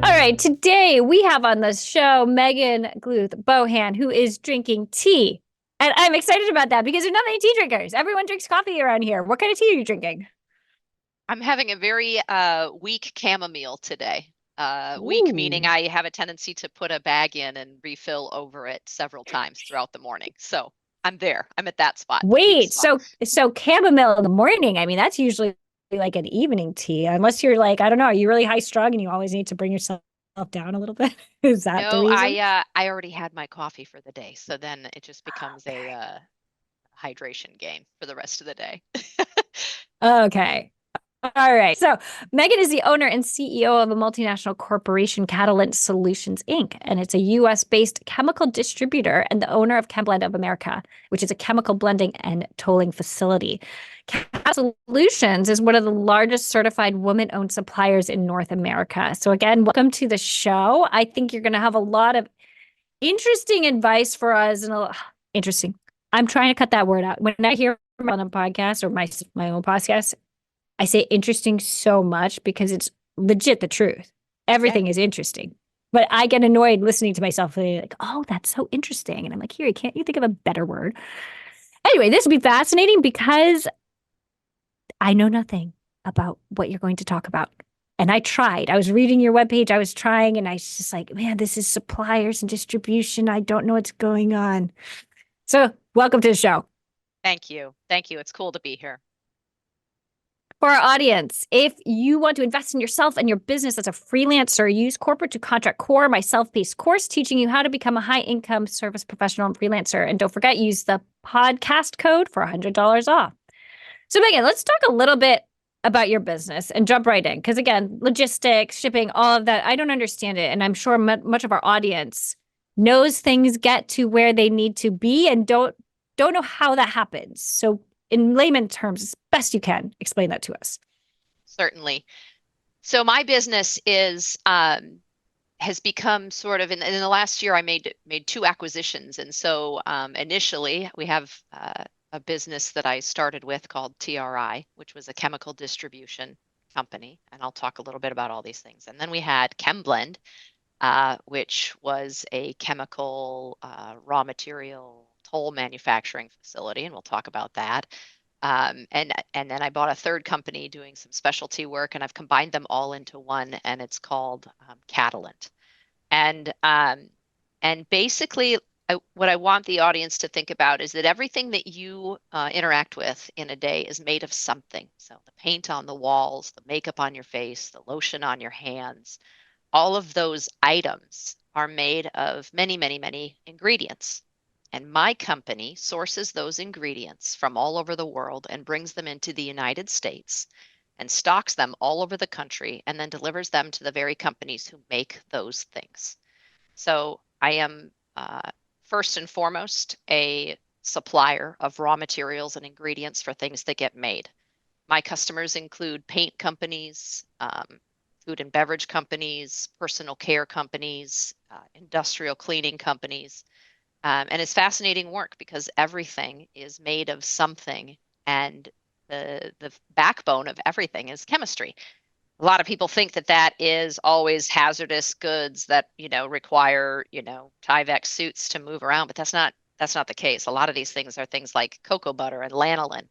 All right, today we have on the show Megan Gluth Bohan, who is drinking tea. And I'm excited about that because there's not many tea drinkers. Everyone drinks coffee around here. What kind of tea are you drinking? I'm having a very weak chamomile today. Weak meaning Ooh. I have a tendency to put a bag in and refill over it several times throughout the morning. So I'm there. I'm at that spot, the weak Wait, spot. so chamomile in the morning. I mean, that's usually like an evening tea, unless you're like, I don't know, are you really high strung and you always need to bring yourself down a little bit? Is that the No, reason? I already had my coffee for the day, so then it just becomes a Okay. hydration game for the rest of the day. Okay. All right. So Megan is the owner and CEO of a multinational corporation, Catalynt Solutions Inc., and it's a US based chemical distributor and the owner of ChemBlend of America, which is a chemical blending and tolling facility. Catalynt Solutions is one of the largest certified woman owned suppliers in North America. So, again, welcome to the show. I think you're going to have a lot of interesting advice for us and interesting. I'm trying to cut that word out. When I hear on a podcast or my own podcast, I say interesting so much because it's legit the truth. Yeah. Everything is interesting. But I get annoyed listening to myself like, oh, that's so interesting. And I'm like, here, can't you think of a better word? Anyway, this will be fascinating because I know nothing about what you're going to talk about. And I tried. I was reading your webpage. I was trying, and I was just like, man, this is suppliers and distribution. I don't know what's going on. So, welcome to the show. Thank you. Thank you. It's cool to be here. For our audience, if you want to invest in yourself and your business as a freelancer, use Corporate to Contract Core, my self-paced course teaching you how to become a high-income service professional and freelancer. And don't forget, use the podcast code for $100 off. So, Megan, let's talk a little bit about your business and jump right in. Because again, logistics, shipping, all of that, I don't understand it. And I'm sure much of our audience knows things get to where they need to be and don't know how that happens. So in layman terms, as best you can, explain that to us. Certainly. So my business is has become sort of in the last year I made two acquisitions, and so initially we have a business that I started with called TRI, which was a chemical distribution company, and I'll talk a little bit about all these things. And then we had ChemBlend, which was a chemical raw material toll manufacturing facility, and we'll talk about that. And then I bought a third company doing some specialty work, and I've combined them all into one, and it's called Catalynt. And basically, what I want the audience to think about is that everything that you interact with in a day is made of something. So the paint on the walls, the makeup on your face, the lotion on your hands, all of those items are made of many, many, many ingredients. And my company sources those ingredients from all over the world and brings them into the United States and stocks them all over the country and then delivers them to the very companies who make those things. So I am first and foremost a supplier of raw materials and ingredients for things that get made. My customers include paint companies, food and beverage companies, personal care companies, industrial cleaning companies. And it's fascinating work because everything is made of something, and the backbone of everything is chemistry. A lot of people think that that is always hazardous goods that require Tyvek suits to move around, but that's not the case. A lot of these things are things like cocoa butter and lanolin,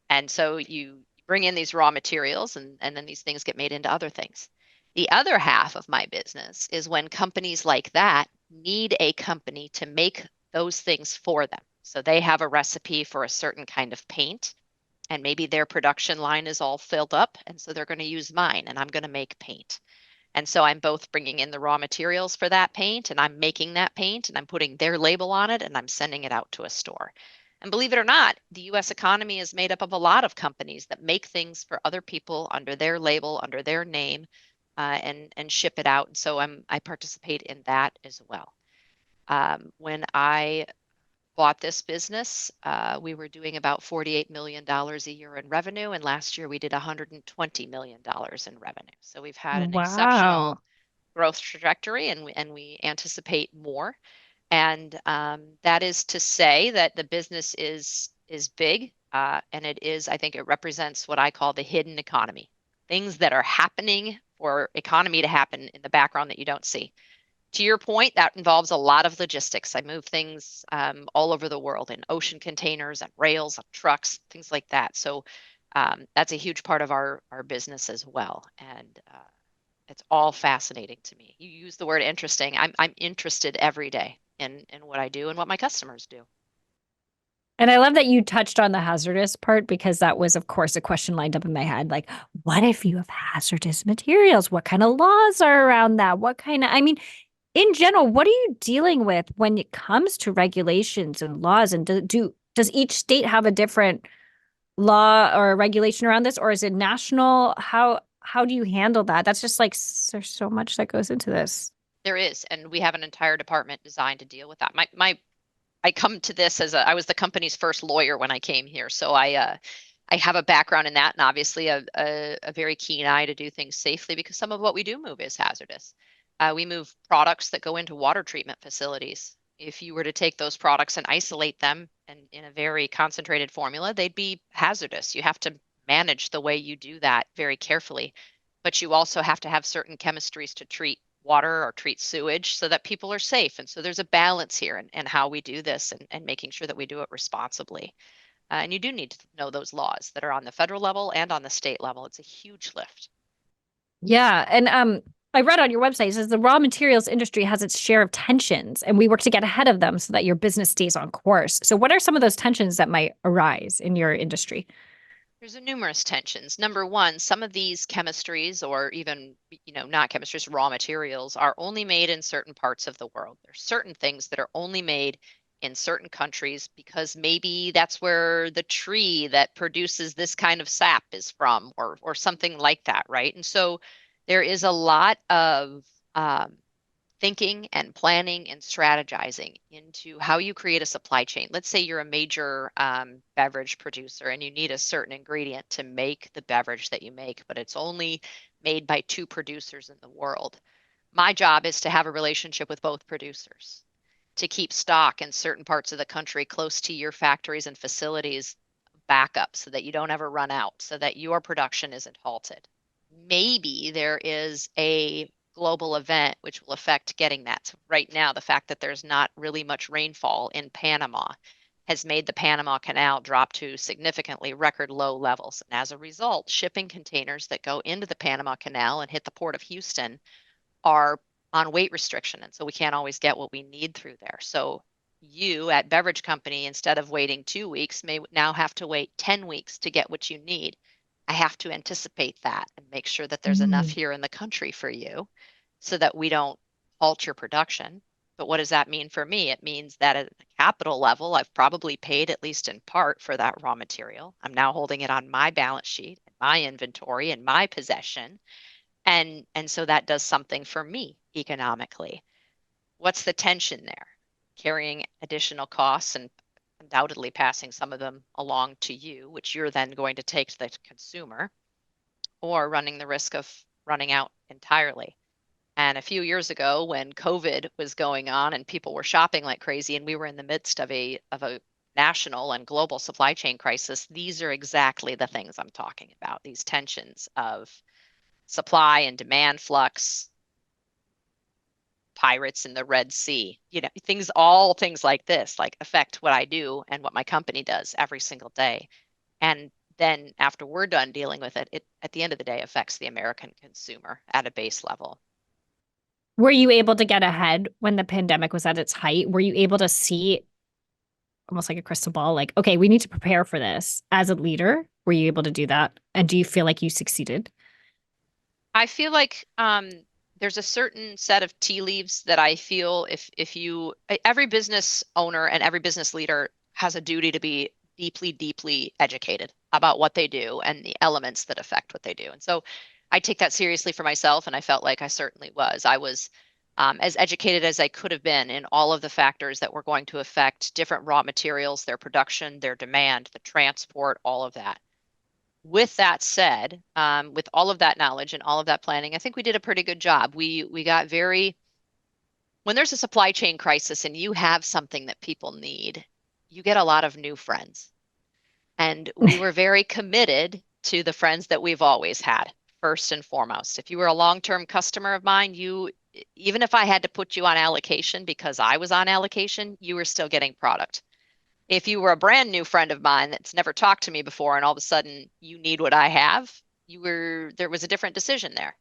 and so you bring in these raw materials, and then these things get made into other things. The other half of my business is when companies like that need a company to make those things for them. So they have a recipe for a certain kind of paint, and maybe their production line is all filled up, and so they're going to use mine, and I'm going to make paint. And so I'm both bringing in the raw materials for that paint, and I'm making that paint, and I'm putting their label on it, and I'm sending it out to a store. And believe it or not, the US economy is made up of a lot of companies that make things for other people under their label, under their name, and ship it out. And so I participate in that as well. When I bought this business, we were doing about $48 million a year in revenue, and last year we did $120 million in revenue. So we've had an exceptional Wow. growth trajectory, and we anticipate more. And that is to say that the business is big. And it is, I think it represents what I call the hidden economy, things that are happening for economy to happen in the background that you don't see. To your point, that involves a lot of logistics. I move things all over the world in ocean containers and rails and trucks, things like that. So that's a huge part of our business as well. And it's all fascinating to me. You use the word interesting. I'm interested every day in what I do and what my customers do. And I love that you touched on the hazardous part because that was, of course, a question lined up in my head. Like, what if you have hazardous materials? What kind of laws are around that? I mean, in general, what are you dealing with when it comes to regulations and laws? And does each state have a different law or regulation around this, or is it national? How do you handle that? That's just like there's so much that goes into this. There is, and we have an entire department designed to deal with that. My I come to this as I was the company's first lawyer when I came here, so I have a background in that, and obviously a very keen eye to do things safely because some of what we do move is hazardous. We move products that go into water treatment facilities. If you were to take those products and isolate them and in a very concentrated formula, they'd be hazardous. You have to manage the way you do that very carefully, but you also have to have certain chemistries to treat water or treat sewage so that people are safe. And so there's a balance here and how we do this and making sure that we do it responsibly. And you do need to know those laws that are on the federal level and on the state level. It's a huge lift. Yeah, and I read on your website it says the raw materials industry has its share of tensions, and we work to get ahead of them so that your business stays on course. So, what are some of those tensions that might arise in your industry? There's a numerous tensions. Number one, some of these chemistries or even, not chemistries, raw materials are only made in certain parts of the world. There's certain things that are only made in certain countries because maybe that's where the tree that produces this kind of sap is from or something like that, right? And so there is a lot of thinking and planning and strategizing into how you create a supply chain. Let's say you're a major beverage producer and you need a certain ingredient to make the beverage that you make, but it's only made by two producers in the world. My job is to have a relationship with both producers to keep stock in certain parts of the country close to your factories and facilities backup so that you don't ever run out, so that your production isn't halted. Maybe there is a global event which will affect getting that. So right now, the fact that there's not really much rainfall in Panama has made the Panama Canal drop to significantly record low levels. And as a result, shipping containers that go into the Panama Canal and hit the port of Houston are on weight restriction. And so we can't always get what we need through there. So you at beverage company, instead of waiting 2 weeks, may now have to wait 10 weeks to get what you need. I have to anticipate that and make sure that there's enough Mm. here in the country for you so that we don't halt your production. But what does that mean for me? It means that at the capital level, I've probably paid at least in part for that raw material. I'm now holding it on my balance sheet, my inventory, and my possession. And so that does something for me economically. What's the tension there? Carrying additional costs and undoubtedly passing some of them along to you, which you're then going to take to the consumer, or running the risk of running out entirely. And a few years ago, when COVID was going on and people were shopping like crazy, and we were in the midst of a national and global supply chain crisis, these are exactly the things I'm talking about. These tensions of supply and demand flux, pirates in the Red Sea, all things like this, like affect what I do and what my company does every single day. And then after we're done dealing with it, it at the end of the day affects the American consumer at a base level. Were you able to get ahead when the pandemic was at its height? Were you able to see almost like a crystal ball, like, okay, we need to prepare for this as a leader? Were you able to do that? And do you feel like you succeeded? I feel like there's a certain set of tea leaves that I feel if you every business owner and every business leader has a duty to be deeply, deeply educated about what they do and the elements that affect what they do. And so I take that seriously for myself, and I felt like I certainly was. I was as educated as I could have been in all of the factors that were going to affect different raw materials, their production, their demand, the transport, all of that. With that said, with all of that knowledge and all of that planning, I think we did a pretty good job. We got very when there's a supply chain crisis and you have something that people need, you get a lot of new friends. And we were very committed to the friends that we've always had, first and foremost. If you were a long-term customer of mine, even if I had to put you on allocation because I was on allocation, you were still getting product. If you were a brand new friend of mine that's never talked to me before and all of a sudden you need what I have, there was a different decision there.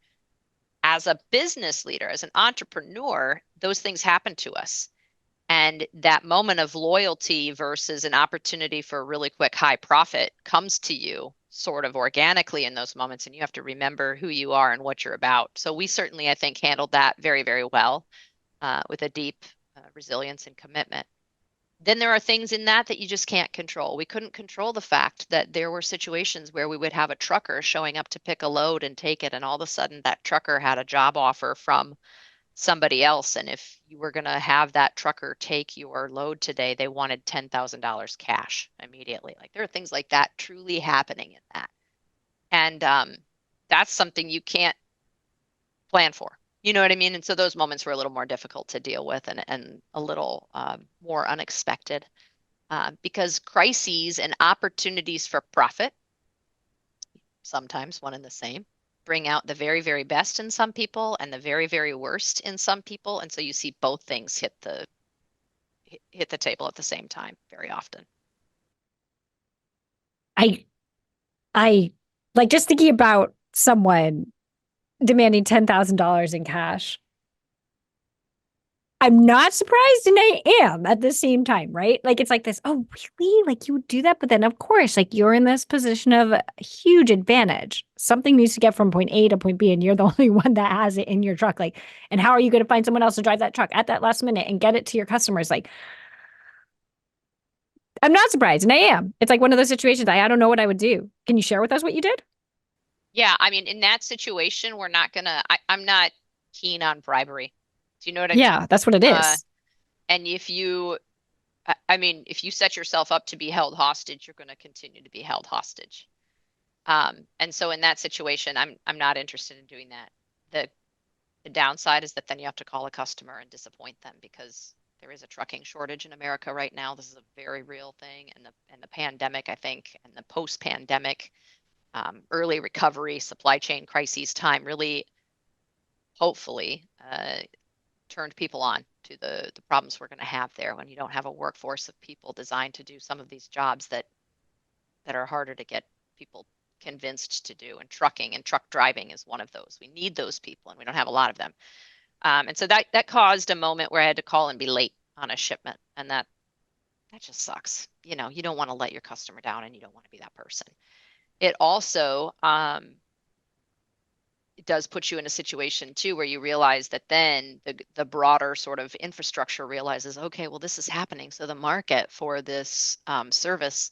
As a business leader, as an entrepreneur, those things happen to us. And that moment of loyalty versus an opportunity for a really quick high profit comes to you sort of organically in those moments. And you have to remember who you are and what you're about. So we certainly, I think, handled that very, very well with a deep resilience and commitment. Then there are things in that you just can't control. We couldn't control the fact that there were situations where we would have a trucker showing up to pick a load and take it, and all of a sudden that trucker had a job offer from somebody else. And if you were going to have that trucker take your load today, they wanted $10,000 cash immediately. Like there are things like that truly happening in that. And that's something you can't plan for. You know what I mean? And so those moments were a little more difficult to deal with and a little more unexpected because crises and opportunities for profit, sometimes one and the same, bring out the very, very best in some people and the very, very worst in some people. And so you see both things hit the table at the same time very often. I I like just thinking about someone demanding $10,000 in cash. I'm not surprised and I am at the same time, right? Like it's like this, oh, really? Like you would do that? But then of course, like you're in this position of a huge advantage. Something needs to get from point A to point B, and you're the only one that has it in your truck. Like, and how are you going to find someone else to drive that truck at that last minute and get it to your customers? Like, I'm not surprised, and I am. It's like one of those situations I don't know what I would do. Can you share with us what you did? Yeah, I mean, in that situation, I'm not keen on bribery. Do you know what I mean? Yeah, that's what it Uh, is. and I mean, if you set yourself up to be held hostage, you're going to continue to be held hostage. And so in that situation, I'm not interested in doing that. The the downside is that then you have to call a customer and disappoint them because there is a trucking shortage in America right now. This is a very real thing, and the pandemic, I think, and the post-pandemic early recovery, supply chain crises time really, hopefully, turned people on to the problems we're going to have there when you don't have a workforce of people designed to do some of these jobs that are harder to get people convinced to do. And trucking and truck driving is one of those. We need those people, and we don't have a lot of them. And so that caused a moment where I had to call and be late on a shipment, and that just sucks. You know, you don't want to let your customer down, and you don't want to be that person. It also it does put you in a situation too where you realize that then the broader sort of infrastructure realizes, okay, well, this is happening. So the market for this service,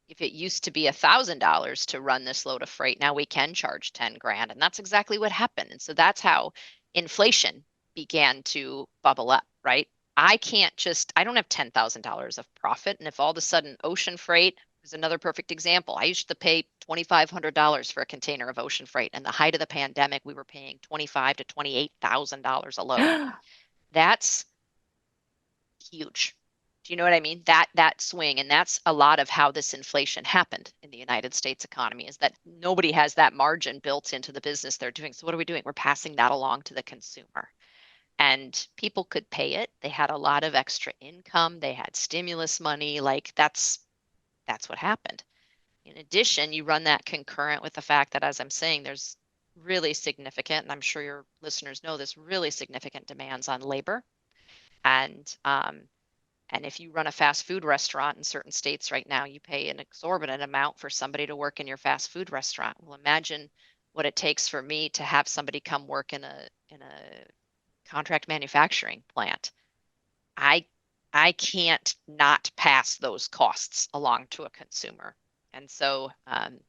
if it used to be $1,000 to run this load of freight, now we can charge 10 grand. And that's exactly what happened. And so that's how inflation began to bubble up, right? I don't have $10,000 of profit. And if all of a sudden ocean freight is another perfect example, I used to pay $2,500 for a container of ocean freight. And the height of the pandemic, we were paying $25,000 to $28,000 a load. That's huge. Do you know what I mean? That swing, and that's a lot of how this inflation happened in the United States economy, is that nobody has that margin built into the business they're doing. So what are we doing? We're passing that along to the consumer. And people could pay it. They had a lot of extra income. They had stimulus money. Like that's what happened. In addition, you run that concurrent with the fact that, as I'm saying, there's really significant, and I'm sure your listeners know this, really significant demands on labor. And and if you run a fast food restaurant in certain states right now, you pay an exorbitant amount for somebody to work in your fast food restaurant. Well, imagine what it takes for me to have somebody come work in a contract manufacturing plant. I I can't not pass those costs along to a consumer. And so, and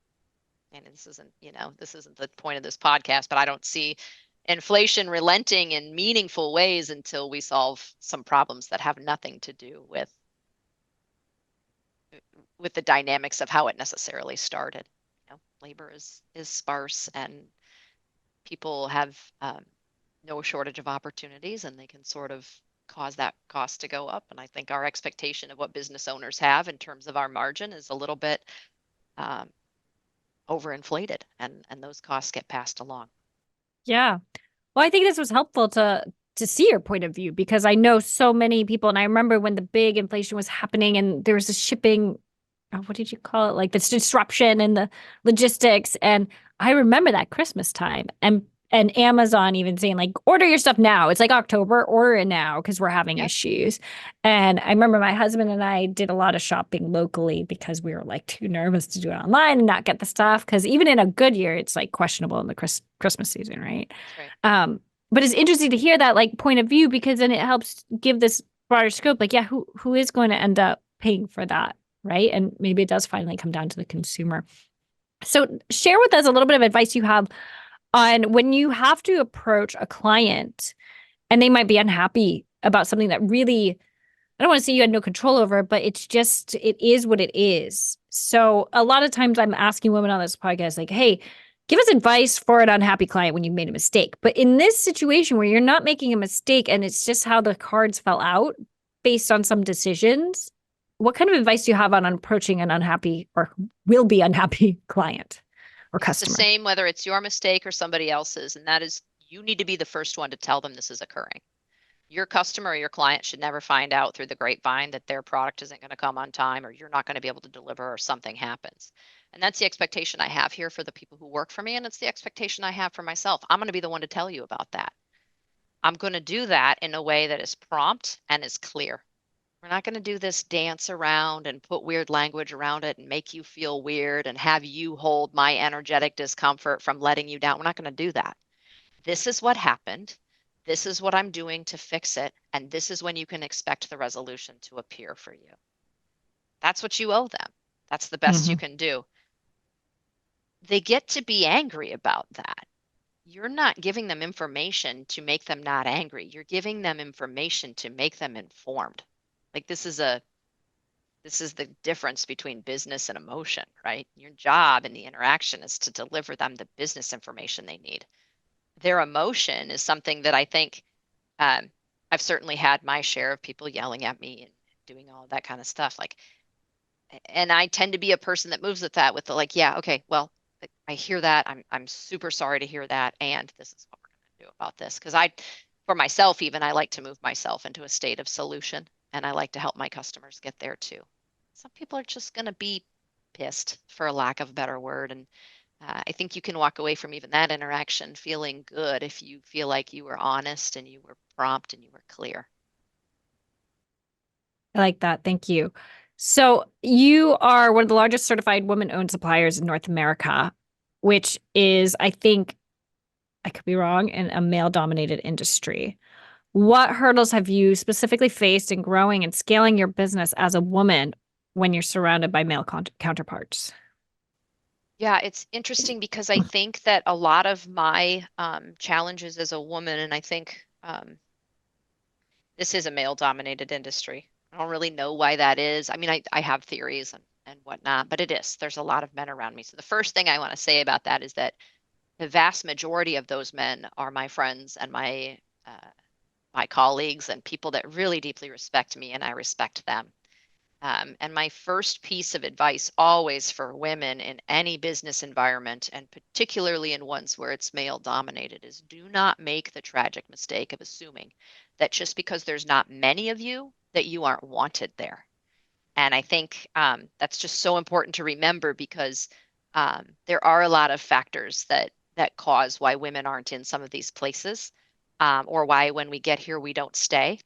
this isn't, this isn't the point of this podcast, but I don't see inflation relenting in meaningful ways until we solve some problems that have nothing to do with the dynamics of how it necessarily started. Labor is sparse, and people have no shortage of opportunities, and they can sort of cause that cost to go up. And I think our expectation of what business owners have in terms of our margin is a little bit um, overinflated, and those costs get passed along. Yeah. Well, I think this was helpful to see your point of view because I know so many people, and I remember when the big inflation was happening and there was a shipping, what did you call it? Like this disruption in the logistics. And I remember that Christmas time and Amazon even saying like, order your stuff now. It's like October, order it now because we're having Yep, issues. And I remember my husband and I did a lot of shopping locally because we were like too nervous to do it online and not get the stuff. Because even in a good year, it's like questionable in the Christmas season, right? that's right. But it's interesting to hear that like point of view because then it helps give this broader scope. Like, yeah, who is going to end up paying for that, right? And maybe it does finally come down to the consumer. So share with us a little bit of advice you have on when you have to approach a client and they might be unhappy about something that really, I don't want to say you had no control over, but it's just, it is what it is. So a lot of times I'm asking women on this podcast, like, hey, give us advice for an unhappy client when you've made a mistake. But in this situation where you're not making a mistake and it's just how the cards fell out based on some decisions, what kind of advice do you have on approaching an unhappy or will be unhappy client or It's the customer? same whether it's your mistake or somebody else's, and that is you need to be the first one to tell them this is occurring. Your customer or your client should never find out through the grapevine that their product isn't going to come on time or you're not going to be able to deliver or something happens. And that's the expectation I have here for the people who work for me. And it's the expectation I have for myself. I'm going to be the one to tell you about that. I'm going to do that in a way that is prompt and is clear. We're not going to do this dance around and put weird language around it and make you feel weird and have you hold my energetic discomfort from letting you down. We're not going to do that. This is what happened. This is what I'm doing to fix it. And this is when you can expect the resolution to appear for you. That's what you owe them. That's the best you Mm-hmm. can do. They get to be angry about that. You're not giving them information to make them not angry. You're giving them information to make them informed. Like this is the difference between business and emotion, right? Your job in the interaction is to deliver them the business information they need. Their emotion is something that I think um, I've certainly had my share of people yelling at me and doing all of that kind of stuff. Like, and I tend to be a person that moves with that with the like, yeah, okay, well, I hear that. I'm super sorry to hear that, and this is what we're going to do about this. Because for myself, even I like to move myself into a state of solution, and I like to help my customers get there too. Some people are just going to be pissed, for a lack of a better word, and I think you can walk away from even that interaction feeling good if you feel like you were honest and you were prompt and you were clear. I like that. Thank you. So you are one of the largest certified women-owned suppliers in North America, which is, I think, I could be wrong, in a male-dominated industry. What hurdles have you specifically faced in growing and scaling your business as a woman when you're surrounded by male counterparts? Yeah, it's interesting because I think that a lot of my challenges as a woman, and I think this is a male-dominated industry. I don't really know why that is. I mean, I have theories and whatnot, but it is. There's a lot of men around me. So the first thing I want to say about that is that the vast majority of those men are my friends and my colleagues and people that really deeply respect me, and I respect them. And my first piece of advice, always for women in any business environment, and particularly in ones where it's male dominated, is do not make the tragic mistake of assuming that just because there's not many of you, that you aren't wanted there. And I think that's just so important to remember because there are a lot of factors that cause why women aren't in some of these places, or why when we get here we don't stay.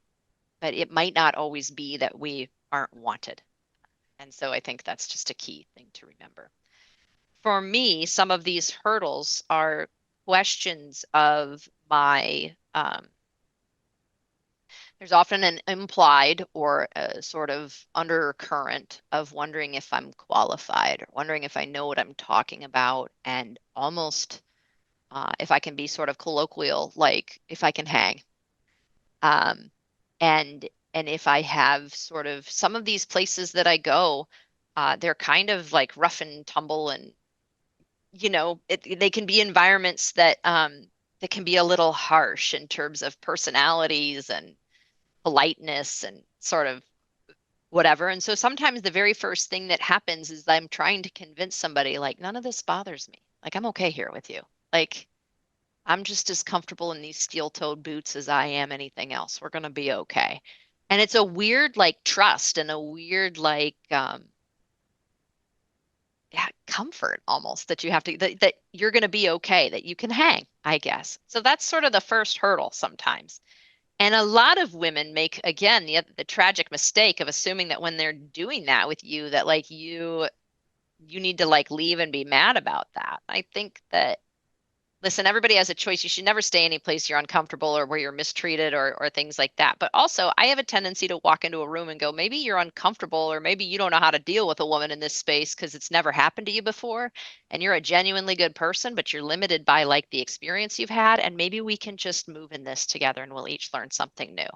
But it might not always be that we aren't wanted. And so I think that's just a key thing to remember. For me, some of these hurdles are questions of there's often an implied or a sort of undercurrent of wondering if I'm qualified or wondering if I know what I'm talking about, and almost if I can be sort of colloquial, like if I can hang. Um, and if I have sort of some of these places that I go, they're kind of like rough and tumble, and they can be environments that can be a little harsh in terms of personalities and politeness and sort of whatever. And so sometimes the very first thing that happens is I'm trying to convince somebody, like, none of this bothers me. Like, I'm okay here with you. Like, I'm just as comfortable in these steel-toed boots as I am anything else. We're going to be okay. And it's a weird, like, trust and a weird, like, yeah, comfort almost that you have to, that you're going to be okay, that you can hang, I guess. So that's sort of the first hurdle sometimes. And a lot of women make, again, the tragic mistake of assuming that when they're doing that with you, that like you need to like leave and be mad about that. I think that, listen, everybody has a choice. You should never stay any place you're uncomfortable or where you're mistreated or things like that. But also, I have a tendency to walk into a room and go, maybe you're uncomfortable or maybe you don't know how to deal with a woman in this space because it's never happened to you before. And you're a genuinely good person, but you're limited by like the experience you've had. And maybe we can just move in this together and we'll each learn something new.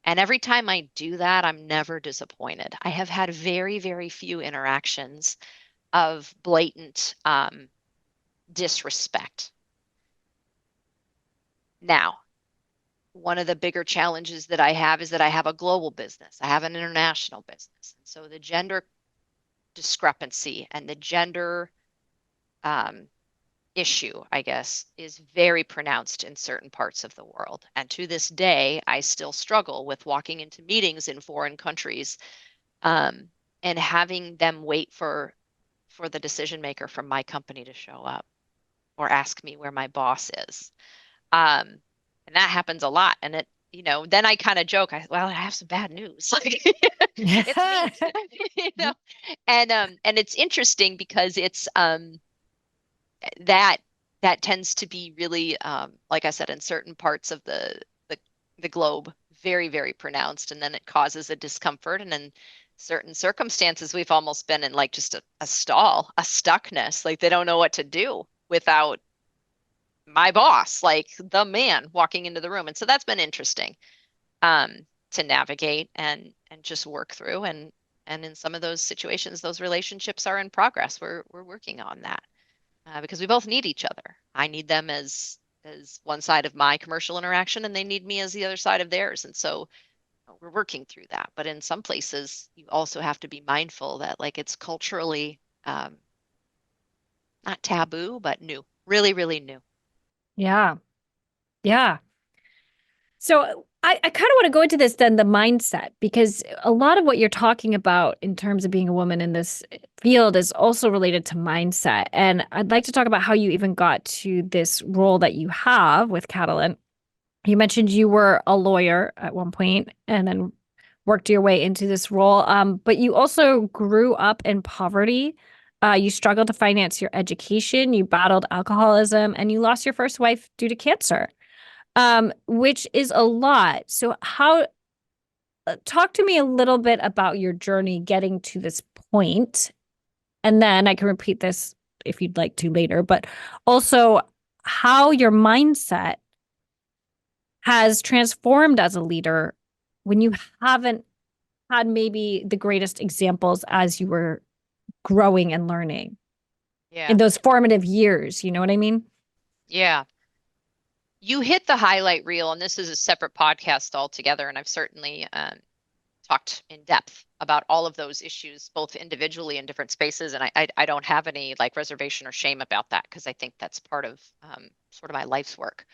And every time I do that, I'm never disappointed. I have had very, very few interactions of blatant disrespect. Now, one of the bigger challenges that I have is that I have a global business. I have an international business. And so the gender discrepancy and the gender um, issue, I guess, is very pronounced in certain parts of the world. And to this day, I still struggle with walking into meetings in foreign countries um, and having them wait for the decision maker from my company to show up or ask me where my boss is. Um, and that happens a lot. And it, then I kind of joke, well, I have some bad news. Like it's me, you know. And it's interesting because it's that that tends to be really like I said, in certain parts of the the globe, very, very pronounced. And then it causes a discomfort. And in certain circumstances, we've almost been in like just a stall, a stuckness. Like they don't know what to do without my boss, like the man walking into the room. And so that's been interesting to navigate and just work through. And in some of those situations, those relationships are in progress. We're working on that because we both need each other. I need them as one side of my commercial interaction, and they need me as the other side of theirs. And so we're working through that. But in some places, you also have to be mindful that like it's culturally not taboo, but new, really, really new. Yeah. Yeah. So I kind of want to go into this then, the mindset, because a lot of what you're talking about in terms of being a woman in this field is also related to mindset. And I'd like to talk about how you even got to this role that you have with Catalynt. You mentioned you were a lawyer at one point and then worked your way into this role. But you also grew up in poverty. You struggled to finance your education, you battled alcoholism, and you lost your first wife due to cancer, which is a lot. So talk to me a little bit about your journey getting to this point, and then I can repeat this if you'd like to later, but also how your mindset has transformed as a leader when you haven't had maybe the greatest examples as you were growing and learning in Yeah. those formative years. You know what I mean? Yeah. You hit the highlight reel, and this is a separate podcast altogether. And I've certainly talked in depth about all of those issues, both individually in different spaces. And I don't have any like reservation or shame about that because I think that's part of sort of my life's work.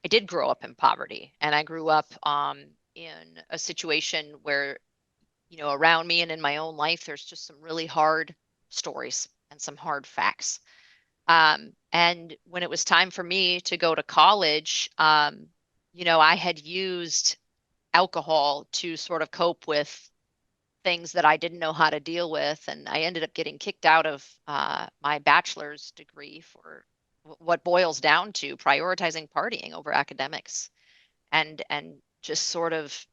I did grow up in poverty, and I grew up in a situation where, around me and in my own life, there's just some really hard stories and some hard facts. And when it was time for me to go to college, I had used alcohol to sort of cope with things that I didn't know how to deal with. And I ended up getting kicked out of my bachelor's degree for what boils down to prioritizing partying over academics and just sort of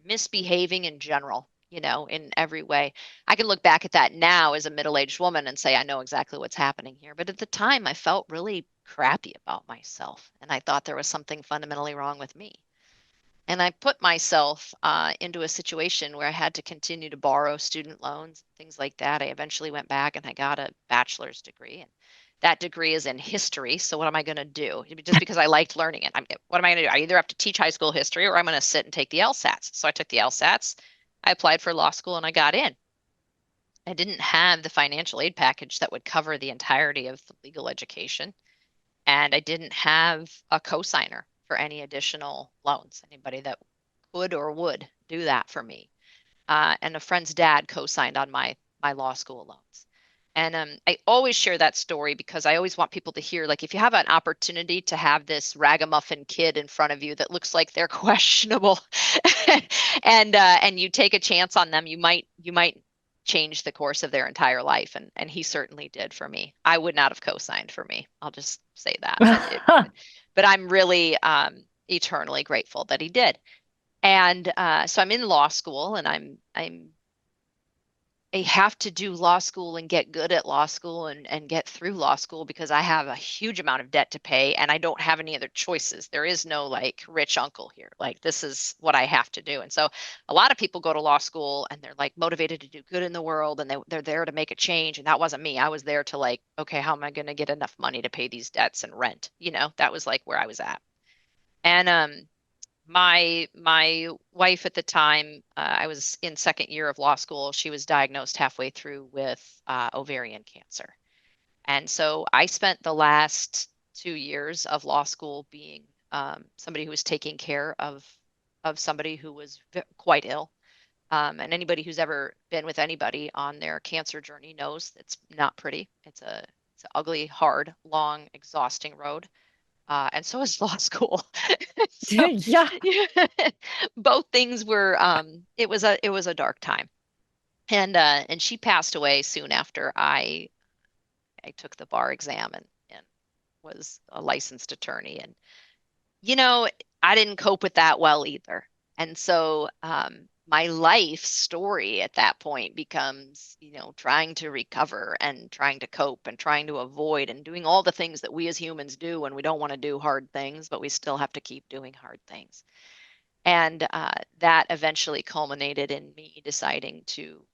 misbehaving in general, in every way. I can look back at that now as a middle-aged woman and say, I know exactly what's happening here. But at the time, I felt really crappy about myself. And I thought there was something fundamentally wrong with me. And I put myself into a situation where I had to continue to borrow student loans, things like that. I eventually went back and I got a bachelor's degree. And that degree is in history. So what am I going to do? Just because I liked learning it. What am I going to do? I either have to teach high school history or I'm going to sit and take the LSATs. So I took the LSATs. I applied for law school and I got in. I didn't have the financial aid package that would cover the entirety of the legal education. And I didn't have a cosigner for any additional loans, anybody that could or would do that for me. And a friend's dad co-signed on my law school loans. And I always share that story because I always want people to hear, like, if you have an opportunity to have this ragamuffin kid in front of you that looks like they're questionable, and you take a chance on them, you might change the course of their entire life. And he certainly did for me. I would not have co-signed for me. I'll just say that. But I'm really eternally grateful that he did. And so I'm in law school, and I have to do law school and get good at law school and get through law school because I have a huge amount of debt to pay and I don't have any other choices. There is no like rich uncle here. Like this is what I have to do. And so a lot of people go to law school and they're like motivated to do good in the world and they're there to make a change. And that wasn't me. I was there to like, okay, how am I going to get enough money to pay these debts and rent? That was like where I was at. And my wife at the time, I was in second year of law school. She was diagnosed halfway through with ovarian cancer. And so I spent the last 2 years of law school being somebody who was taking care of somebody who was quite ill. And anybody who's ever been with anybody on their cancer journey knows it's not pretty. It's an ugly, hard, long, exhausting road. And so is law school. So Yeah. both things were it was a dark time. And she passed away soon after I took the bar exam and was a licensed attorney. And you know, I didn't cope with that well either. And so my life story at that point becomes, trying to recover and trying to cope and trying to avoid and doing all the things that we as humans do when we don't want to do hard things, but we still have to keep doing hard things. And that eventually culminated in me deciding to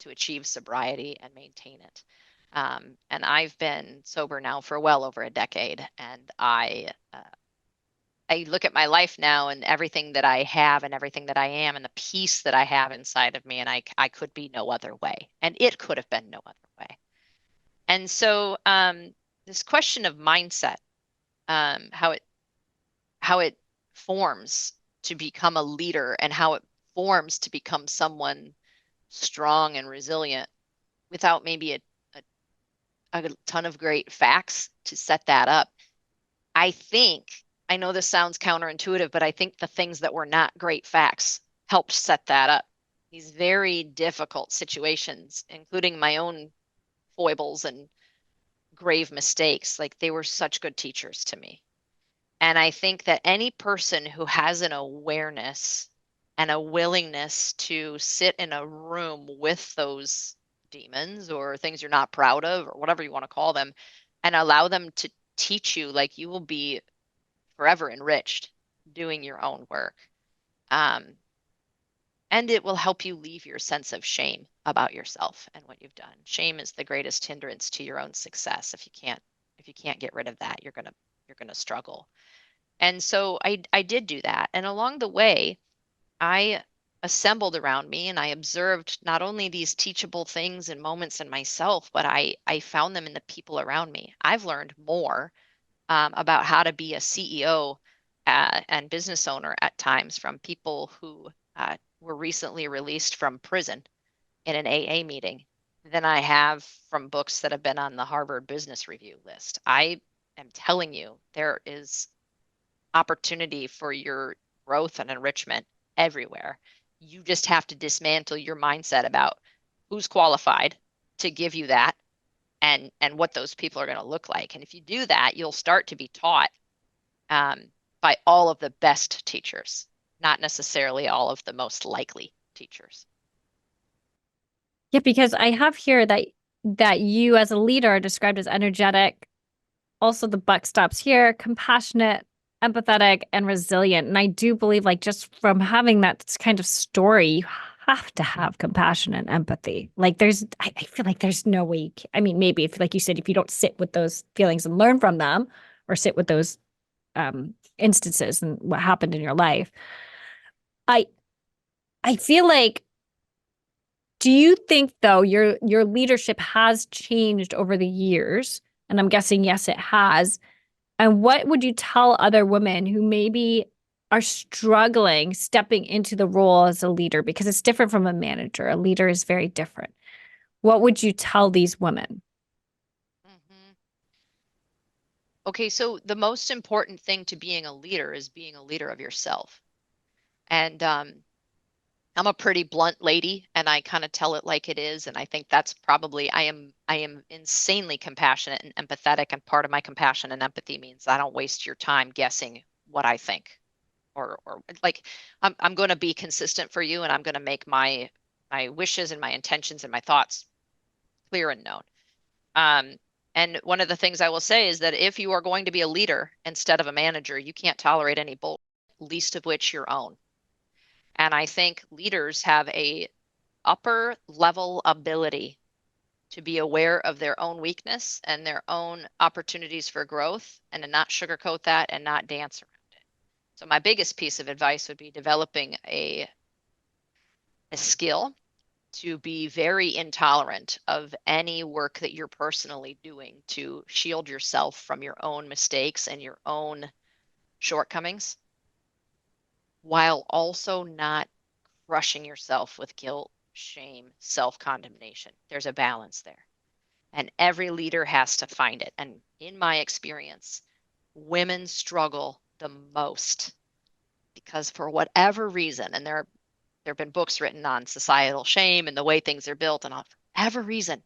achieve sobriety and maintain it. And I've been sober now for well over a decade, and I look at my life now and everything that I have and everything that I am and the peace that I have inside of me, and I could be no other way, and it could have been no other way. And so this question of mindset, how it forms to become a leader and how it forms to become someone strong and resilient without maybe a ton of great facts to set that up. I know this sounds counterintuitive, but I think the things that were not great facts helped set that up. These very difficult situations, including my own foibles and grave mistakes, like they were such good teachers to me. And I think that any person who has an awareness and a willingness to sit in a room with those demons or things you're not proud of or whatever you want to call them and allow them to teach you, like you will be forever enriched doing your own work. And it will help you leave your sense of shame about yourself and what you've done. Shame is the greatest hindrance to your own success. If you can't get rid of that, you're gonna struggle. And so I did do that. And along the way, I assembled around me and I observed not only these teachable things and moments in myself, but I found them in the people around me. I've learned more about how to be a CEO and business owner at times from people who were recently released from prison in an AA meeting than I have from books that have been on the Harvard Business Review list. I am telling you, there is opportunity for your growth and enrichment everywhere. You just have to dismantle your mindset about who's qualified to give you that and what those people are going to look like. And if you do that, you'll start to be taught by all of the best teachers, not necessarily all of the most likely teachers. Yeah, because I have here that you as a leader are described as energetic. Also, the buck stops here, compassionate, empathetic, and resilient. And I do believe, like, just from having that kind of story, you have to have compassion and empathy. Like I feel like there's no way I mean, maybe if, like you said, if you don't sit with those feelings and learn from them or sit with those instances and what happened in your life, I, I feel like, do you think though your leadership has changed over the years? And I'm guessing yes, it has. And what would you tell other women who maybe are struggling stepping into the role as a leader? Because it's different from a manager. A leader is very different. What would you tell these women? Mhm. Okay, so the most important thing to being a leader is being a leader of yourself. And I'm a pretty blunt lady, and I kind of tell it like it is. And I think that's probably I am insanely compassionate and empathetic, and part of my compassion and empathy means I don't waste your time guessing what I think. Or like I'm going to be consistent for you, and I'm going to make my wishes and my intentions and my thoughts clear and known. Um, and one of the things I will say is that if you are going to be a leader instead of a manager, you can't tolerate any bull, least of which your own. And I think leaders have a upper level ability to be aware of their own weakness and their own opportunities for growth and to not sugarcoat that and not dance around it. So my biggest piece of advice would be developing a skill to be very intolerant of any work that you're personally doing to shield yourself from your own mistakes and your own shortcomings, while also not crushing yourself with guilt, shame, self-condemnation. There's a balance there. And every leader has to find it. And in my experience, women struggle the most because for whatever reason, and there have been books written on societal shame and the way things are built, and for whatever reason,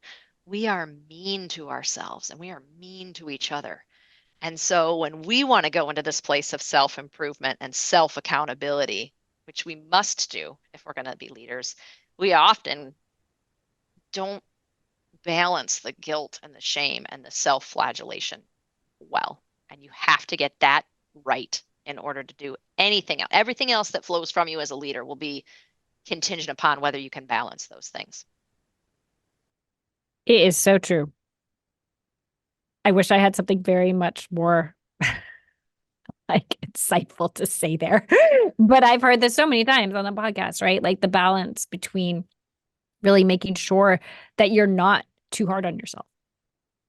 we are mean to ourselves and we are mean to each other. And so when we want to go into this place of self-improvement and self-accountability, which we must do if we're going to be leaders, we often don't balance the guilt and the shame and the self-flagellation well. And you have to get that right in order to do anything else. Everything else that flows from you as a leader will be contingent upon whether you can balance those things. It is so true. I wish I had something very much more like insightful to say there. But I've heard this so many times on the podcast, right? Like the balance between really making sure that you're not too hard on yourself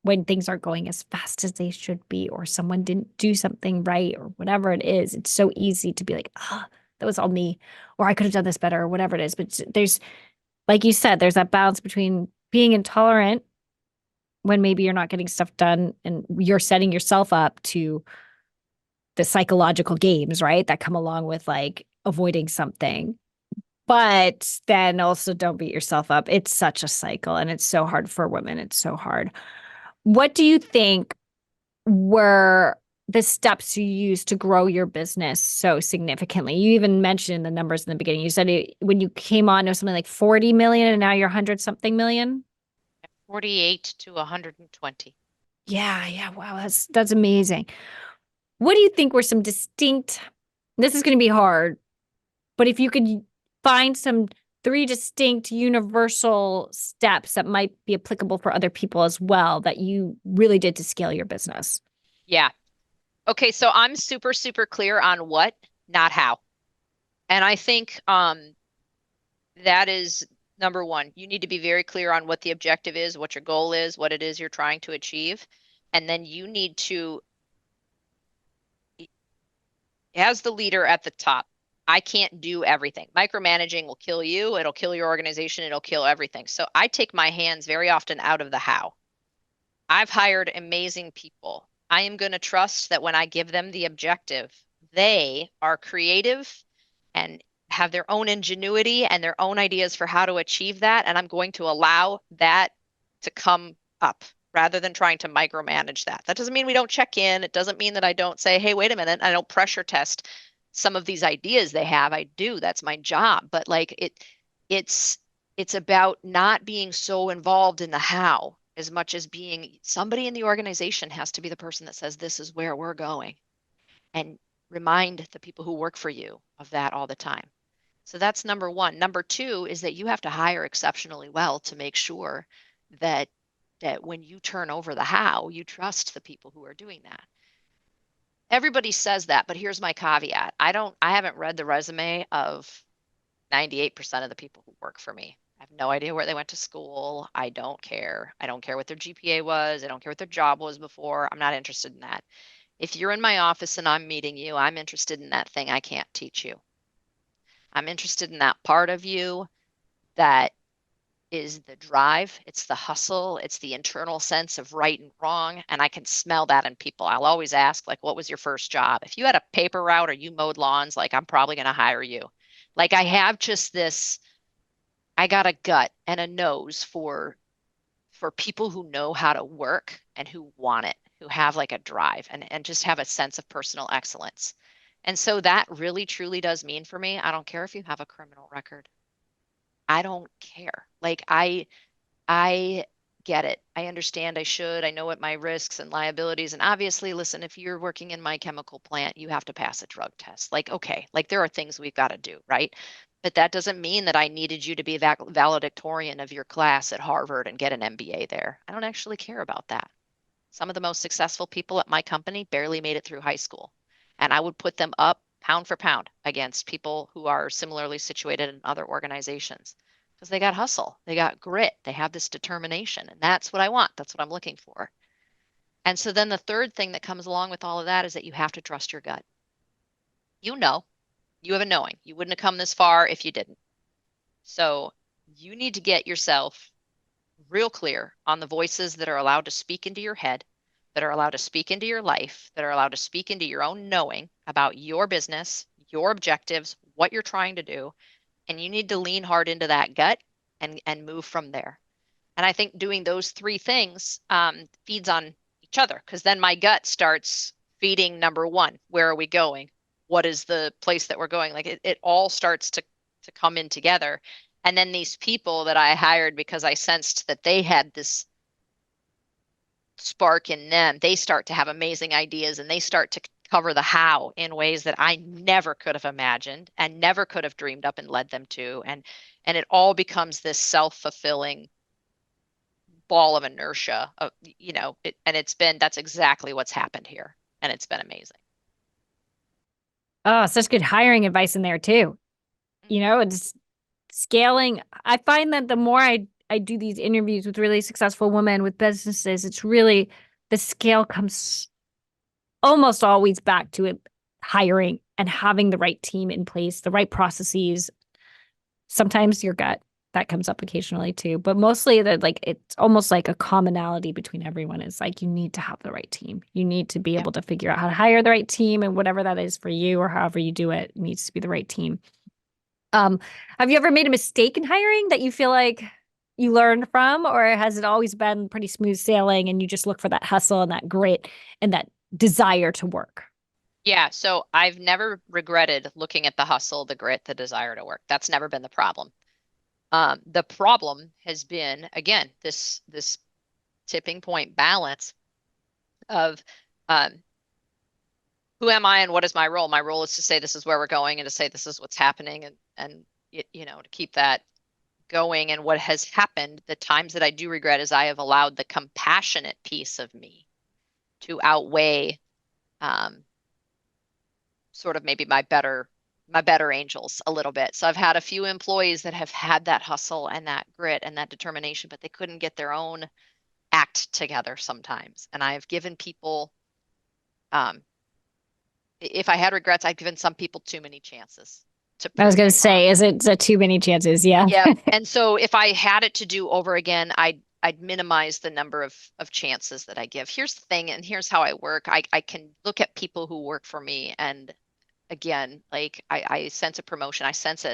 when things aren't going as fast as they should be, or someone didn't do something right, or whatever it is. It's so easy to be like, ah, oh, that was all me, or I could have done this better, or whatever it is. But there's, like you said, there's that balance between being intolerant when maybe you're not getting stuff done and you're setting yourself up to the psychological games, right? That come along with like avoiding something. But then also don't beat yourself up. It's such a cycle and it's so hard for women. It's so hard. What do you think were the steps you used to grow your business so significantly? You even mentioned the numbers in the beginning. You said when you came on, it was something like 40 million and now you're 100 something million. 48 to 120. Yeah, yeah. Wow, that's amazing. What do you think were some distinct, this is going to be hard, but if you could find some three distinct universal steps that might be applicable for other people as well that you really did to scale your business. Yeah. Okay, so I'm super, super clear on what, not how. And I think that is number one. You need to be very clear on what the objective is, what your goal is, what it is you're trying to achieve. And then you need to, as the leader at the top, I can't do everything. Micromanaging will kill you, it'll kill your organization, it'll kill everything. So I take my hands very often out of the how. I've hired amazing people. I am going to trust that when I give them the objective, they are creative and have their own ingenuity and their own ideas for how to achieve that. And I'm going to allow that to come up rather than trying to micromanage that. That doesn't mean we don't check in. It doesn't mean that I don't say, hey, wait a minute, I don't pressure test some of these ideas they have. I do. That's my job. But like it's it's about not being so involved in the how as much as being somebody in the organization has to be the person that says this is where we're going and remind the people who work for you of that all the time. So that's number one. Number two is that you have to hire exceptionally well to make sure that when you turn over the how, you trust the people who are doing that. Everybody says that, but here's my caveat. I haven't read the resume of 98% of the people who work for me. I have no idea where they went to school. I don't care. I don't care what their GPA was. I don't care what their job was before. I'm not interested in that. If you're in my office and I'm meeting you, I'm interested in that thing I can't teach you. I'm interested in that part of you that is the drive, it's the hustle, it's the internal sense of right and wrong. And I can smell that in people. I'll always ask, like, what was your first job? If you had a paper route or you mowed lawns, like, I'm probably going to hire you. Like, I have just this, I got a gut and a nose for people who know how to work and who want it, who have like a drive and just have a sense of personal excellence. And so that really truly does mean for me, I don't care if you have a criminal record. I don't care. Like I get it. I understand I should. I know what my risks and liabilities. And obviously, listen, if you're working in my chemical plant, you have to pass a drug test. Like, okay, like there are things we've got to do, right? But that doesn't mean that I needed you to be valedictorian of your class at Harvard and get an MBA there. I don't actually care about that. Some of the most successful people at my company barely made it through high school. And I would put them up pound for pound against people who are similarly situated in other organizations because they got hustle, they got grit, they have this determination. And that's what I want. That's what I'm looking for. And so then the third thing that comes along with all of that is that you have to trust your gut. You know, you have a knowing. You wouldn't have come this far if you didn't. So you need to get yourself real clear on the voices that are allowed to speak into your head, that are allowed to speak into your life, that are allowed to speak into your own knowing about your business, your objectives, what you're trying to do. And you need to lean hard into that gut and move from there. And I think doing those three things feeds on each other because then my gut starts feeding number one. Where are we going? What is the place that we're going? Like it all starts to come in together. And then these people that I hired because I sensed that they had this spark in them, they start to have amazing ideas and they start to cover the how in ways that I never could have imagined and never could have dreamed up and led them to. And it all becomes this self-fulfilling ball of inertia of, and that's exactly what's happened here. And it's been amazing. Oh, such good hiring advice in there too. Mhm. It's scaling. I find that the more I do these interviews with really successful women with businesses, it's really the scale comes almost always back to it, hiring and having the right team in place, the right processes. Sometimes your gut that comes up occasionally too, but mostly that like it's almost like a commonality between everyone is like you need to have the right team. You need to be Yeah. able to figure out how to hire the right team and whatever that is for you or however you do it, it needs to be the right team. Um, have you ever made a mistake in hiring that you feel like you learned from, or has it always been pretty smooth sailing and you just look for that hustle and that grit and that desire to work? Yeah, so I've never regretted looking at the hustle, the grit, the desire to work. That's never been the problem. The problem has been, again, this tipping point balance of um, who am I and what is my role? My role is to say this is where we're going and to say this is what's happening and to keep that going. And what has happened, the times that I do regret is I have allowed the compassionate piece of me to outweigh um, sort of maybe my better angels a little bit. So I've had a few employees that have had that hustle and that grit and that determination, but they couldn't get their own act together sometimes. And I've given people um, if I had regrets, I've given some people too many chances to I was prove going me to wrong. say, is it too many chances? Yeah. Yep. And so if I had it to do over again, I'd minimize the number of chances that I give. Here's the thing, and here's how I work. I can look at people who work for me, and again, like I sense a promotion. I sense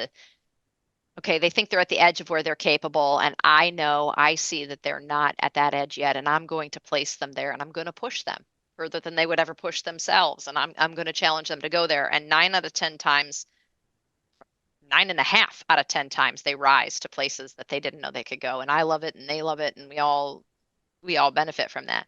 okay, they think they're at the edge of where they're capable, and I know I see that they're not at that edge yet, and I'm going to place them there, and I'm going to push them further than they would ever push themselves, and I'm going to challenge them to go there. And 9 out of 10 times 9.5 out of 10 times they rise to places that they didn't know they could go. And I love it and they love it and we all benefit from that.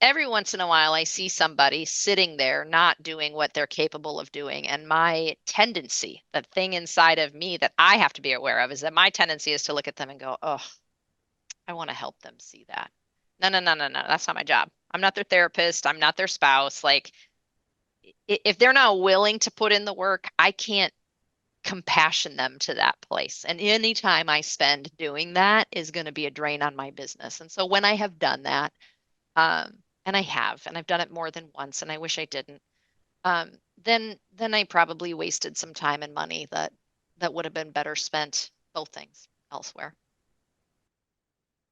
every once in a while I see somebody sitting there not doing what they're capable of doing. And my tendency, the thing inside of me that I have to be aware of, is that my tendency is to look at them and go, oh, I want to help them see that. No, no, no, no, no. That's not my job. I'm not their therapist. I'm not their spouse. Like, if they're not willing to put in the work, I can't compassion them to that place. And any time I spend doing that is going to be a drain on my business. And so when I have done that, and I have, and I've done it more than once, and I wish I didn't, then I probably wasted some time and money that would have been better spent both things elsewhere.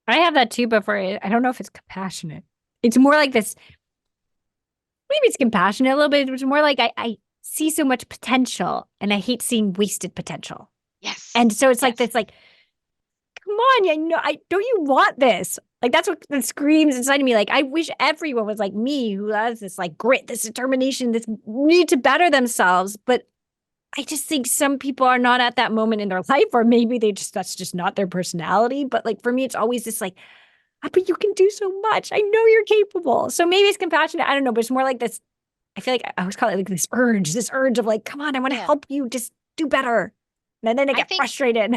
I have that too, but I don't know if it's compassionate. It's more like this. Maybe it's compassionate a little bit. It's more like I see so much potential and I hate seeing wasted potential. Yes. And so it's like Yes. this, like, come on, you know, I don't you want this? Like that's what that screams inside of me. Like I wish everyone was like me, who has this like grit, this determination, this need to better themselves. But I just think some people are not at that moment in their life, or maybe that's just not their personality. But like for me, it's always this like, but you can do so much. I know you're capable. So maybe it's compassionate. I don't know, but it's more like this. I feel like I always call it like this urge of like, come on, I want to Yeah. help you just do better. And then I I get think frustrated.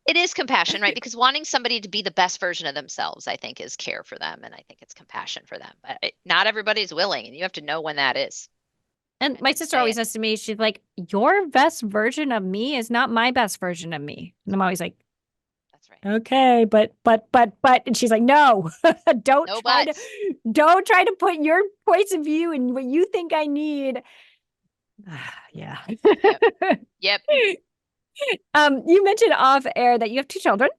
it is compassion, right? Because wanting somebody to be the best version of themselves, I think, is care for them, and I think it's compassion for them. But not everybody's willing, and you have to know when that is And and my then sister say always it. says to me, she's like, your best version of me is not my best version of me. And I'm always like, That's right. okay, but, and she's like, no, don't No try to, buts. don't try to put your points of view and what you think I need. Yeah. Yep. Yep. You mentioned off air that you have two children,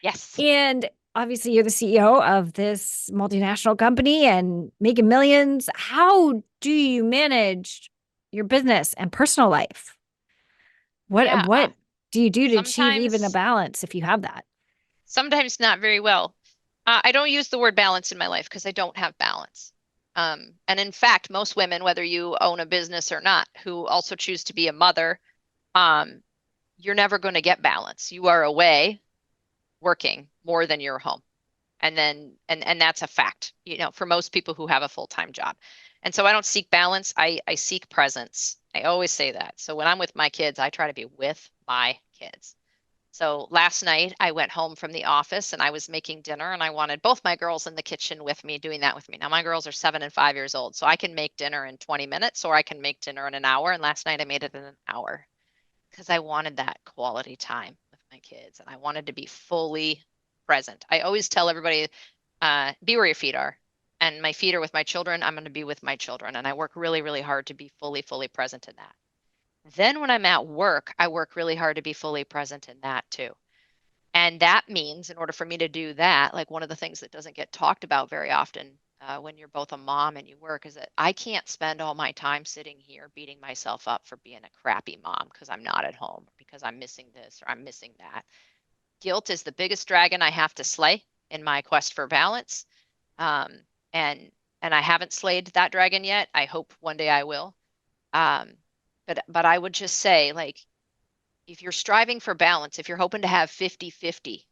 Yes. and obviously you're the CEO of this multinational company and making millions. How do you manage your business and personal life? Yeah. What do you do to achieve even a Sometimes, balance if you have that? sometimes not very well. I don't use the word balance in my life because I don't have balance. And in fact, most women, whether you own a business or not, who also choose to be a mother, um, you're never going to get balance. You are away working more than you're home. And that's a fact, for most people who have a full-time job. And so I don't seek balance. I seek presence. I always say that. So when I'm with my kids, I try to be with my kids. So last night I went home from the office and I was making dinner and I wanted both my girls in the kitchen with me, doing that with me. Now my girls are 7 and 5 years old, so I can make dinner in 20 minutes or I can make dinner in an hour. And last night I made it in an hour because I wanted that quality time with my kids and I wanted to be fully present. I always tell everybody, be where your feet are. And my feet are with my children. I'm going to be with my children. And I work really, really hard to be fully, fully present in that. Then when I'm at work, I work really hard to be fully present in that too. And that means, in order for me to do that, like one of the things that doesn't get talked about very often when you're both a mom and you work is that I can't spend all my time sitting here beating myself up for being a crappy mom because I'm not at home, because I'm missing this or I'm missing that. Guilt is the biggest dragon I have to slay in my quest for balance. Um, and and I haven't slayed that dragon yet. I hope one day I will. Um, but I would just say, like, if you're striving for balance, if you're hoping to have 50-50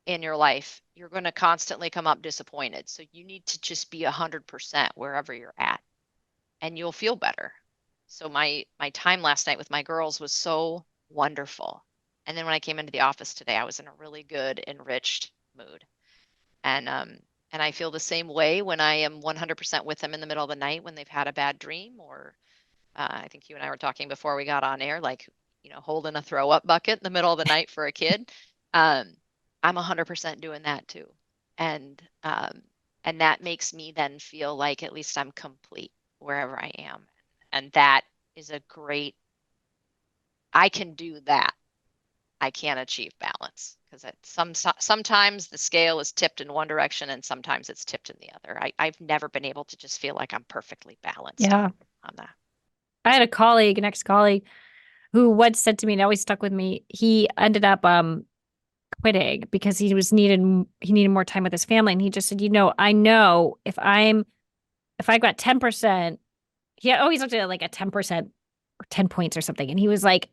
in your life, you're going to constantly come up disappointed. So you need to just be 100% wherever you're at, and you'll feel better. So my time last night with my girls was so wonderful. And then when I came into the office today, I was in a really good, enriched mood. And I feel the same way when I am 100% with them in the middle of the night when they've had a bad dream, or I think you and I were talking before we got on air, like, holding a throw up bucket in the middle of the night for a kid. Um, I'm 100% doing that too. And and that makes me then feel like at least I'm complete wherever I am. And that is a great, I can do that. I can't achieve balance because sometimes the scale is tipped in one direction and sometimes it's tipped in the other. I've never been able to just feel like I'm perfectly balanced Yeah. on that. I had a colleague, an ex-colleague, who once said to me, and it always stuck with me, he ended up quitting because he needed more time with his family. And he just said, I know if I've got 10%, he always looked at it like a 10% or 10 points or something. And he was like,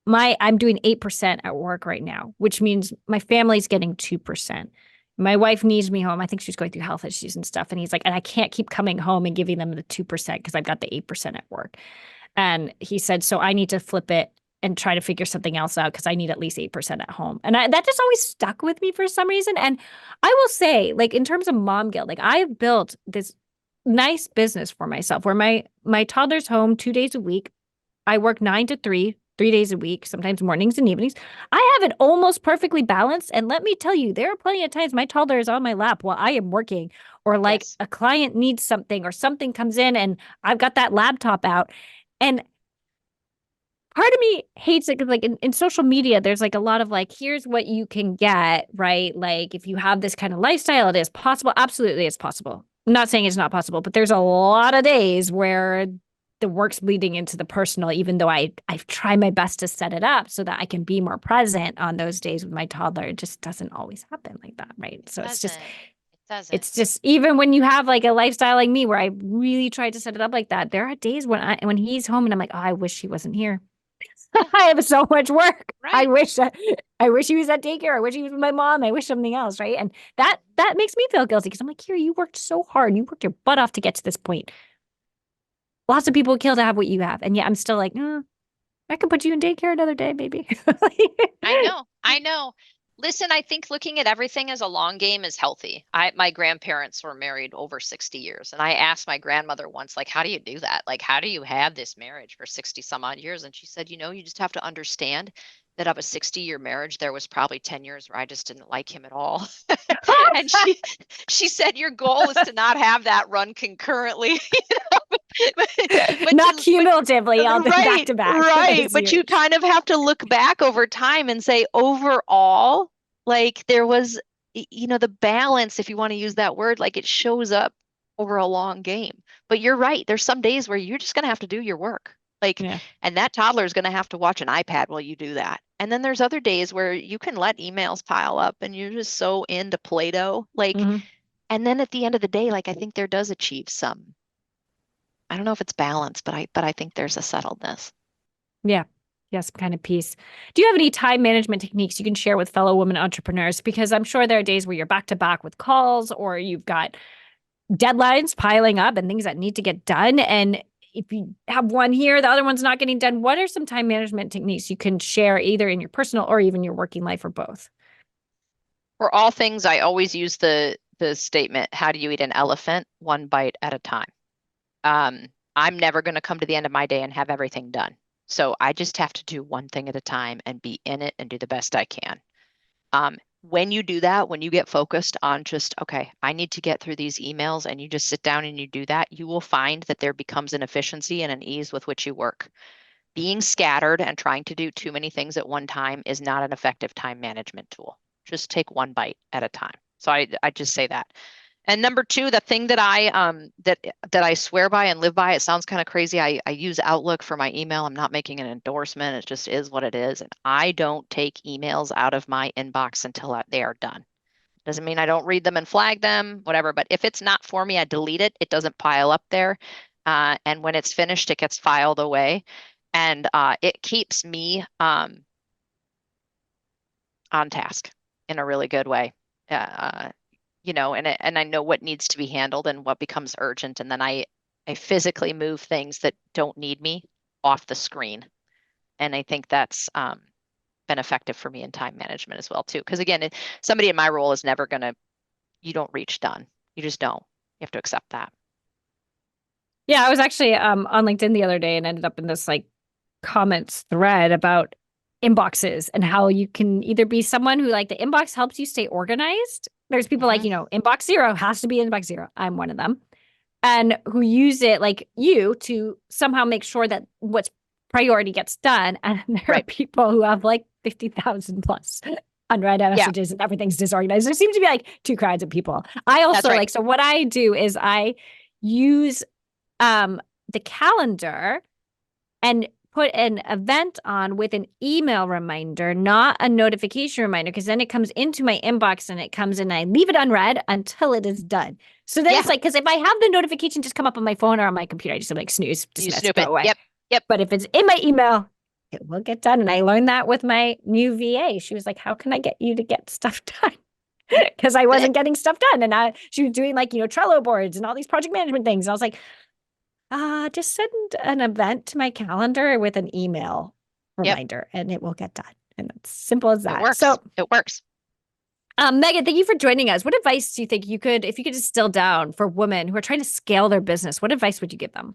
I'm doing 8% at work right now, which means my family's getting 2%. My wife needs me home. I think she's going through health issues and stuff. And he's like, and I can't keep coming home and giving them the 2% because I've got the 8% at work. And he said, so I need to flip it and try to figure something else out because I need at least 8% at home. And that just always stuck with me for some reason. And I will say, like, in terms of mom guilt, like I've built this nice business for myself where my toddler's home 2 days a week. I work 9 to 3, 3 days a week, sometimes mornings and evenings. I have it almost perfectly balanced. And let me tell you, there are plenty of times my toddler is on my lap while I am working, or like Yes. a client needs something or something comes in and I've got that laptop out. And part of me hates it because like in social media, there's like a lot of like, here's what you can get, right? Like if you have this kind of lifestyle, it is possible. Absolutely, it's possible. I'm not saying it's not possible, but there's a lot of days where the work's bleeding into the personal, even though I try my best to set it up so that I can be more present on those days with my toddler. It just doesn't always happen like that, right? So It doesn't. it's just even when you have like a lifestyle like me where I really try to set it up like that, there are days when he's home and I'm like, oh, I wish he wasn't here. Yeah, I have so much work. right. I wish he was at daycare. I wish he was with my mom. I wish something else, right? And that makes me feel guilty because I'm like, here, you worked so hard. You worked your butt off to get to this point. Lots of people would kill to have what you have. And yet I'm still like, I could put you in daycare another day, maybe. I know. I know. Listen, I think looking at everything as a long game is healthy. My grandparents were married over 60 years, and I asked my grandmother once, like, how do you do that? Like, how do you have this marriage for 60 some odd years? And she said, you just have to understand that of a 60-year marriage, there was probably 10 years where I just didn't like him at all. And she said, your goal is to not have that run concurrently, Not cumulatively, all the back right, to back for right. those But you years. kind of have to look back over time and say, overall, like there was, the balance, if you want to use that word, like it shows up over a long game. But you're right. There's some days where you're just going to have to do your work. Like, Yeah. and that toddler is going to have to watch an iPad while you do that. And then there's other days where you can let emails pile up and you're just so into Play-Doh. Like, Hmm. and then at the end of the day, like I think there does achieve some, I don't know if it's balance, but I think there's a settledness. Yeah. Yes, kind of peace. Do you have any time management techniques you can share with fellow women entrepreneurs? Because I'm sure there are days where you're back to back with calls or you've got deadlines piling up and things that need to get done. And if you have one here, the other one's not getting done. What are some time management techniques you can share either in your personal or even your working life or both? For all things, I always use the statement, how do you eat an elephant? One bite at a time. I'm never going to come to the end of my day and have everything done. So I just have to do one thing at a time and be in it and do the best I can. When you do that, when you get focused on just, okay, I need to get through these emails and you just sit down and you do that, you will find that there becomes an efficiency and an ease with which you work. Being scattered and trying to do too many things at one time is not an effective time management tool. Just take one bite at a time. So I just say that. And number two, the thing that I swear by and live by, it sounds kind of crazy. I use Outlook for my email. I'm not making an endorsement. It just is what it is. And I don't take emails out of my inbox until they are done. Doesn't mean I don't read them and flag them, whatever. But if it's not for me, I delete it. It doesn't pile up there. And when it's finished, it gets filed away. And it keeps me on task in a really good way. And I know what needs to be handled and what becomes urgent. And then I physically move things that don't need me off the screen. And I think that's been effective for me in time management as well, too. Because again, somebody in my role is never going to, you don't reach done. You just don't. You have to accept that. Yeah, I was actually on LinkedIn the other day and ended up in this like comments thread about inboxes and how you can either be someone who like the inbox helps you stay organized. There's people like, Hmm. inbox zero has to be inbox zero. I'm one of them. And who use it like you to somehow make sure that what's priority gets done. And there are Right. people who have like 50,000 plus unread Yeah, messages and everything's disorganized. There seems to be like two kinds of people. I that's also right. like, so what I do is I use the calendar and put an event on with an email reminder, not a notification reminder, because then it comes into my inbox and it comes in and I leave it unread until it is done. So then Yeah, it's like, because if I have the notification just come up on my phone or on my computer, I just like snooze, you dismiss, snoop go it. away. Yep. Yep. But if it's in my email, it will get done. And I learned that with my new VA. She was like, how can I get you to get stuff done? because I wasn't getting stuff done. And she was doing like, Trello boards and all these project management things. And I was like, just send an event to my calendar with an email Yep, reminder and it will get done. And it's simple as it that. works. So, It works. Megan, thank you for joining us. What advice do you think if you could distill down for women who are trying to scale their business, what advice would you give them?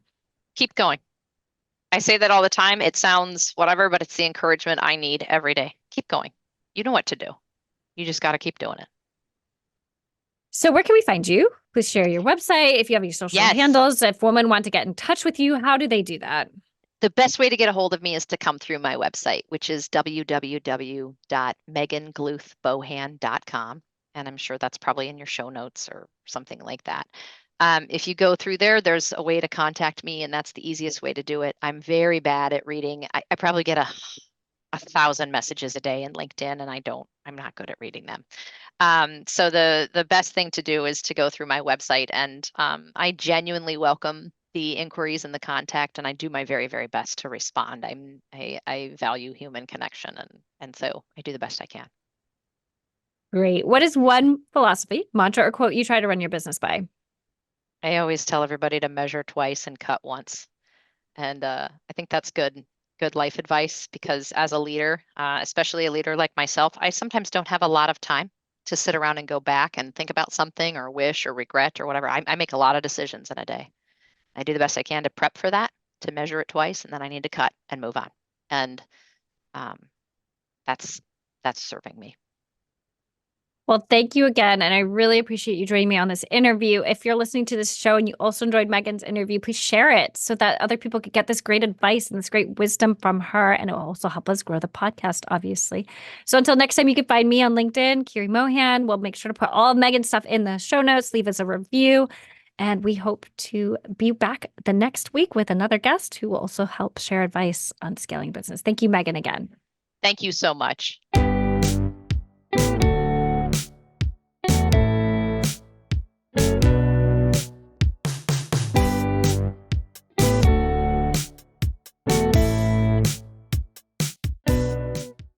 Keep going. I say that all the time. It sounds whatever, but it's the encouragement I need every day. Keep going. You know what to do. You just got to keep doing it. So where can we find you? Please share your website. If you have your social Yes. handles, if women want to get in touch with you, how do they do that? The best way to get a hold of me is to come through my website, which is www.megangluthbohan.com. And I'm sure that's probably in your show notes or something like that. If you go through there, there's a way to contact me, and that's the easiest way to do it. I'm very bad at reading. I probably get a 1,000 messages a day in LinkedIn, and I'm not good at reading them. So the best thing to do is to go through my website, and I genuinely welcome the inquiries and the contact, and I do my very, very best to respond. I value human connection, and so I do the best I can. Great. What is one philosophy, mantra, or quote you try to run your business by? I always tell everybody to measure twice and cut once, and I think that's good life advice because as a leader, especially a leader like myself, I sometimes don't have a lot of time to sit around and go back and think about something or wish or regret or whatever. I make a lot of decisions in a day. I do the best I can to prep for that, to measure it twice, and then I need to cut and move on. And um, that's serving me. Well, thank you again. And I really appreciate you joining me on this interview. If you're listening to this show and you also enjoyed Megan's interview, please share it so that other people could get this great advice and this great wisdom from her. And it will also help us grow the podcast, obviously. So until next time, you can find me on LinkedIn, Kiri Mohan. We'll make sure to put all of Megan's stuff in the show notes, leave us a review. And we hope to be back the next week with another guest who will also help share advice on scaling business. Thank you, Megan, again. Thank you so much.